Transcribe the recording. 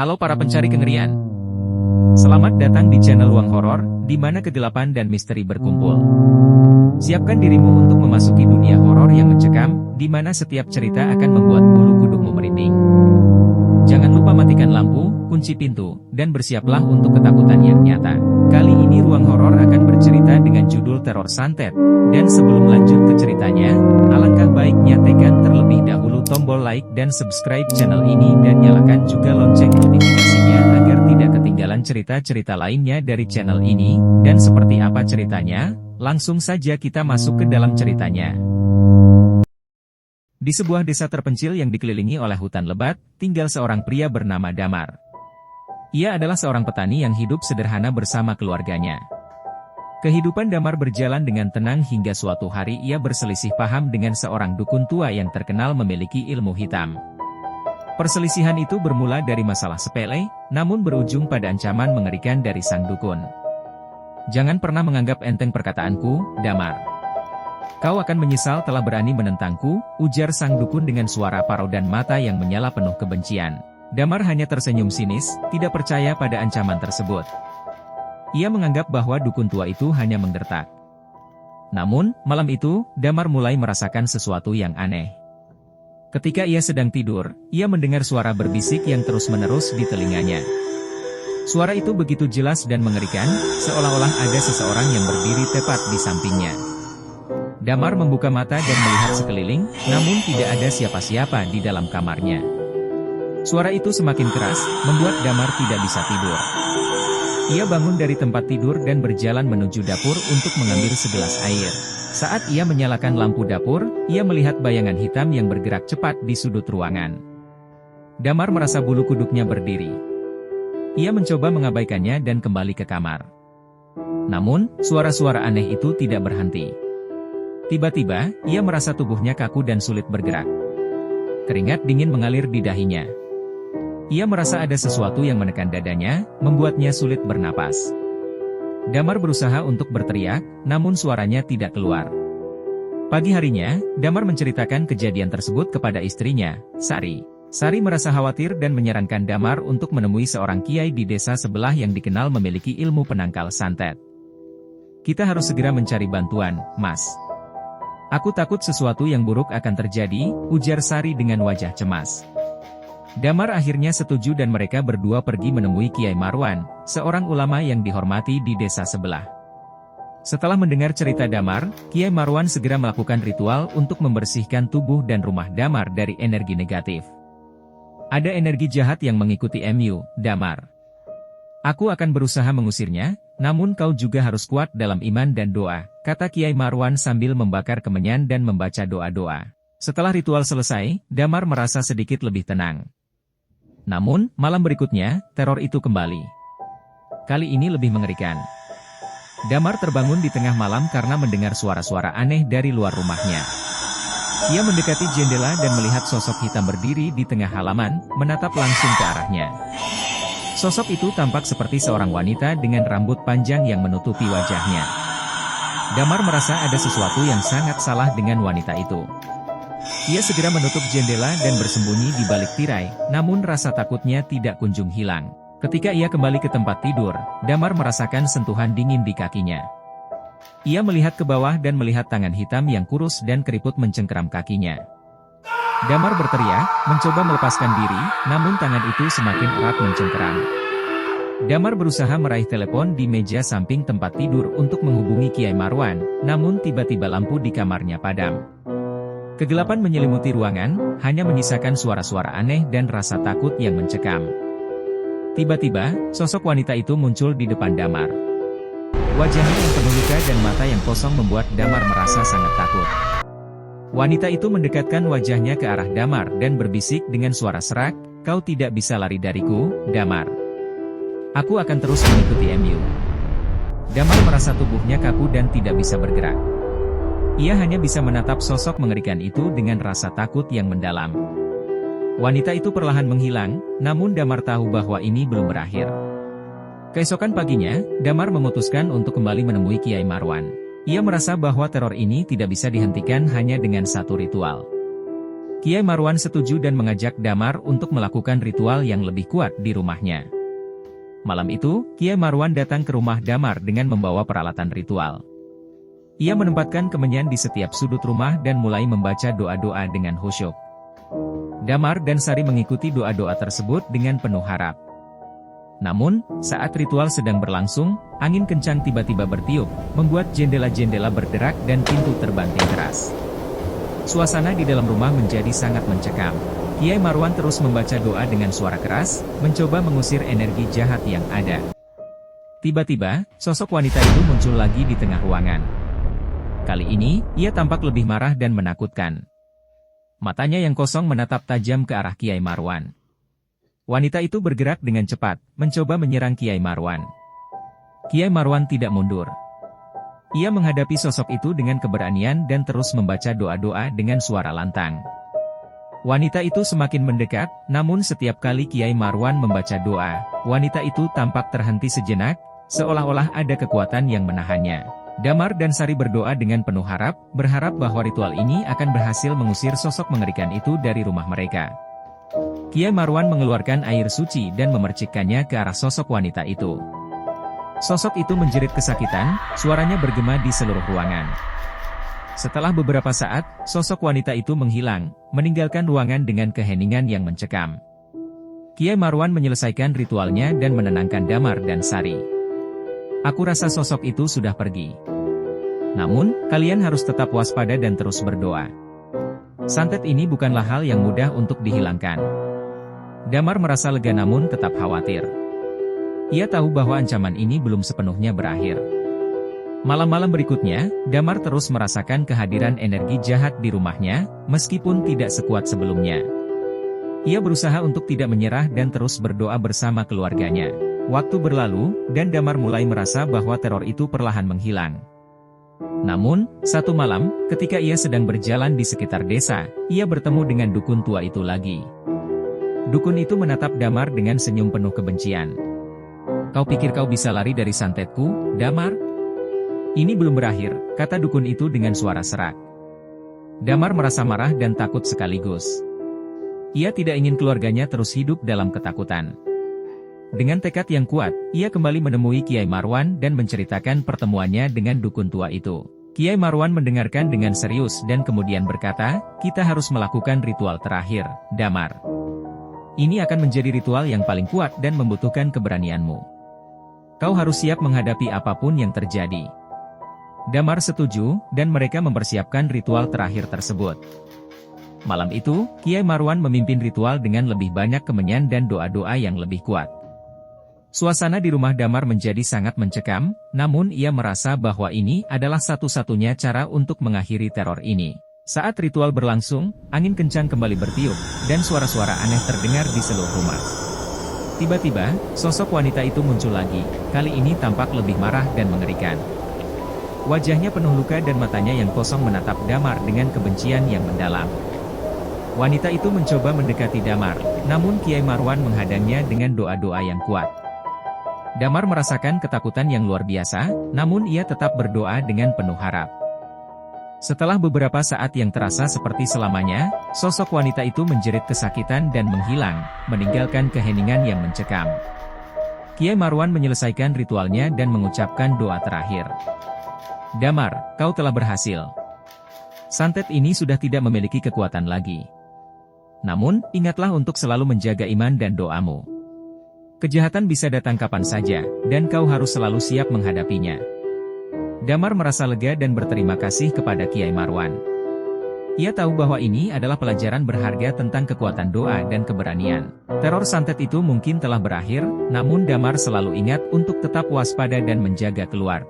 Halo para pencari kengerian. Selamat datang di channel Ruang Horor, di mana kegelapan dan misteri berkumpul. Siapkan dirimu untuk memasuki dunia horor yang mencekam, di mana setiap cerita akan membuat bulu kudukmu merinding. Jangan lupa matikan lampu, kunci pintu, dan bersiaplah untuk ketakutan yang nyata. Kali ini Ruang Horor akan bercerita dengan judul Teror Santet. Dan sebelum lanjut ke ceritanya, alangkah baiknya tekan terlebih dahulu tombol like dan subscribe channel ini dan nyalakan juga lonceng notifikasinya agar tidak ketinggalan cerita-cerita lainnya dari channel ini. Dan seperti apa ceritanya? Langsung saja kita masuk ke dalam ceritanya. Di sebuah desa terpencil yang dikelilingi oleh hutan lebat, tinggal seorang pria bernama Damar. Ia adalah seorang petani yang hidup sederhana bersama keluarganya. Kehidupan Damar berjalan dengan tenang hingga suatu hari ia berselisih paham dengan seorang dukun tua yang terkenal memiliki ilmu hitam. Perselisihan itu bermula dari masalah sepele, namun berujung pada ancaman mengerikan dari sang dukun. "Jangan pernah menganggap enteng perkataanku, Damar. Kau akan menyesal telah berani menentangku," ujar sang dukun dengan suara parau dan mata yang menyala penuh kebencian. Damar hanya tersenyum sinis, tidak percaya pada ancaman tersebut. Ia menganggap bahwa dukun tua itu hanya menggertak. Namun, malam itu, Damar mulai merasakan sesuatu yang aneh. Ketika ia sedang tidur, ia mendengar suara berbisik yang terus-menerus di telinganya. Suara itu begitu jelas dan mengerikan, seolah-olah ada seseorang yang berdiri tepat di sampingnya. Damar membuka mata dan melihat sekeliling, namun tidak ada siapa-siapa di dalam kamarnya. Suara itu semakin keras, membuat Damar tidak bisa tidur. Ia bangun dari tempat tidur dan berjalan menuju dapur untuk mengambil segelas air. Saat ia menyalakan lampu dapur, ia melihat bayangan hitam yang bergerak cepat di sudut ruangan. Damar merasa bulu kuduknya berdiri. Ia mencoba mengabaikannya dan kembali ke kamar. Namun, suara-suara aneh itu tidak berhenti. Tiba-tiba, ia merasa tubuhnya kaku dan sulit bergerak. Keringat dingin mengalir di dahinya. Ia merasa ada sesuatu yang menekan dadanya, membuatnya sulit bernapas. Damar berusaha untuk berteriak, namun suaranya tidak keluar. Pagi harinya, Damar menceritakan kejadian tersebut kepada istrinya, Sari. Sari merasa khawatir dan menyarankan Damar untuk menemui seorang kiai di desa sebelah yang dikenal memiliki ilmu penangkal santet. "Kita harus segera mencari bantuan, Mas. Aku takut sesuatu yang buruk akan terjadi," ujar Sari dengan wajah cemas. Damar akhirnya setuju dan mereka berdua pergi menemui Kiai Marwan, seorang ulama yang dihormati di desa sebelah. Setelah mendengar cerita Damar, Kiai Marwan segera melakukan ritual untuk membersihkan tubuh dan rumah Damar dari energi negatif. "Ada energi jahat yang mengikuti Damar. Aku akan berusaha mengusirnya, namun kau juga harus kuat dalam iman dan doa," kata Kiai Marwan sambil membakar kemenyan dan membaca doa-doa. Setelah ritual selesai, Damar merasa sedikit lebih tenang. Namun, malam berikutnya, teror itu kembali. Kali ini lebih mengerikan. Damar terbangun di tengah malam karena mendengar suara-suara aneh dari luar rumahnya. Ia mendekati jendela dan melihat sosok hitam berdiri di tengah halaman, menatap langsung ke arahnya. Sosok itu tampak seperti seorang wanita dengan rambut panjang yang menutupi wajahnya. Damar merasa ada sesuatu yang sangat salah dengan wanita itu. Ia segera menutup jendela dan bersembunyi di balik tirai, namun rasa takutnya tidak kunjung hilang. Ketika ia kembali ke tempat tidur, Damar merasakan sentuhan dingin di kakinya. Ia melihat ke bawah dan melihat tangan hitam yang kurus dan keriput mencengkeram kakinya. Damar berteriak, mencoba melepaskan diri, namun tangan itu semakin erat mencengkeram. Damar berusaha meraih telepon di meja samping tempat tidur untuk menghubungi Kiai Marwan, namun tiba-tiba lampu di kamarnya padam. Kegelapan menyelimuti ruangan, hanya menyisakan suara-suara aneh dan rasa takut yang mencekam. Tiba-tiba, sosok wanita itu muncul di depan Damar. Wajahnya yang penuh luka dan mata yang kosong membuat Damar merasa sangat takut. Wanita itu mendekatkan wajahnya ke arah Damar dan berbisik dengan suara serak, "Kau tidak bisa lari dariku, Damar. Aku akan terus mengikuti Damar merasa tubuhnya kaku dan tidak bisa bergerak. Ia hanya bisa menatap sosok mengerikan itu dengan rasa takut yang mendalam. Wanita itu perlahan menghilang, namun Damar tahu bahwa ini belum berakhir. Keesokan paginya, Damar memutuskan untuk kembali menemui Kiai Marwan. Ia merasa bahwa teror ini tidak bisa dihentikan hanya dengan satu ritual. Kiai Marwan setuju dan mengajak Damar untuk melakukan ritual yang lebih kuat di rumahnya. Malam itu, Kiai Marwan datang ke rumah Damar dengan membawa peralatan ritual. Ia menempatkan kemenyan di setiap sudut rumah dan mulai membaca doa-doa dengan khusyuk. Damar dan Sari mengikuti doa-doa tersebut dengan penuh harap. Namun, saat ritual sedang berlangsung, angin kencang tiba-tiba bertiup, membuat jendela-jendela berderak dan pintu terbanting keras. Suasana di dalam rumah menjadi sangat mencekam. Kiai Marwan terus membaca doa dengan suara keras, mencoba mengusir energi jahat yang ada. Tiba-tiba, sosok wanita itu muncul lagi di tengah ruangan. Kali ini, ia tampak lebih marah dan menakutkan. Matanya yang kosong menatap tajam ke arah Kiai Marwan. Wanita itu bergerak dengan cepat, mencoba menyerang Kiai Marwan. Kiai Marwan tidak mundur. Ia menghadapi sosok itu dengan keberanian dan terus membaca doa-doa dengan suara lantang. Wanita itu semakin mendekat, namun setiap kali Kiai Marwan membaca doa, wanita itu tampak terhenti sejenak, seolah-olah ada kekuatan yang menahannya. Damar dan Sari berdoa dengan penuh harap, berharap bahwa ritual ini akan berhasil mengusir sosok mengerikan itu dari rumah mereka. Kiai Marwan mengeluarkan air suci dan memercikkannya ke arah sosok wanita itu. Sosok itu menjerit kesakitan, suaranya bergema di seluruh ruangan. Setelah beberapa saat, sosok wanita itu menghilang, meninggalkan ruangan dengan keheningan yang mencekam. Kiai Marwan menyelesaikan ritualnya dan menenangkan Damar dan Sari. Aku rasa sosok itu sudah pergi. Namun, kalian harus tetap waspada dan terus berdoa. Santet ini bukanlah hal yang mudah untuk dihilangkan. Damar merasa lega namun tetap khawatir. Ia tahu bahwa ancaman ini belum sepenuhnya berakhir. Malam-malam berikutnya, Damar terus merasakan kehadiran energi jahat di rumahnya, meskipun tidak sekuat sebelumnya. Ia berusaha untuk tidak menyerah dan terus berdoa bersama keluarganya. Waktu berlalu, dan Damar mulai merasa bahwa teror itu perlahan menghilang. Namun, satu malam, ketika ia sedang berjalan di sekitar desa, ia bertemu dengan dukun tua itu lagi. Dukun itu menatap Damar dengan senyum penuh kebencian. "Kau pikir kau bisa lari dari santetku, Damar? Ini belum berakhir," kata dukun itu dengan suara serak. Damar merasa marah dan takut sekaligus. Ia tidak ingin keluarganya terus hidup dalam ketakutan. Dengan tekad yang kuat, ia kembali menemui Kiai Marwan dan menceritakan pertemuannya dengan dukun tua itu. Kiai Marwan mendengarkan dengan serius dan kemudian berkata, "Kita harus melakukan ritual terakhir, Damar. Ini akan menjadi ritual yang paling kuat dan membutuhkan keberanianmu. Kau harus siap menghadapi apapun yang terjadi." Damar setuju, dan mereka mempersiapkan ritual terakhir tersebut. Malam itu, Kiai Marwan memimpin ritual dengan lebih banyak kemenyan dan doa-doa yang lebih kuat. Suasana di rumah Damar menjadi sangat mencekam, namun ia merasa bahwa ini adalah satu-satunya cara untuk mengakhiri teror ini. Saat ritual berlangsung, angin kencang kembali bertiup, dan suara-suara aneh terdengar di seluruh rumah. Tiba-tiba, sosok wanita itu muncul lagi, kali ini tampak lebih marah dan mengerikan. Wajahnya penuh luka dan matanya yang kosong menatap Damar dengan kebencian yang mendalam. Wanita itu mencoba mendekati Damar, namun Kiai Marwan menghadangnya dengan doa-doa yang kuat. Damar merasakan ketakutan yang luar biasa, namun ia tetap berdoa dengan penuh harap. Setelah beberapa saat yang terasa seperti selamanya, sosok wanita itu menjerit kesakitan dan menghilang, meninggalkan keheningan yang mencekam. Kiai Marwan menyelesaikan ritualnya dan mengucapkan doa terakhir. "Damar, kau telah berhasil. Santet ini sudah tidak memiliki kekuatan lagi. Namun, ingatlah untuk selalu menjaga iman dan doamu. Kejahatan bisa datang kapan saja, dan kau harus selalu siap menghadapinya." Damar merasa lega dan berterima kasih kepada Kiai Marwan. Ia tahu bahwa ini adalah pelajaran berharga tentang kekuatan doa dan keberanian. Teror santet itu mungkin telah berakhir, namun Damar selalu ingat untuk tetap waspada dan menjaga keluarga.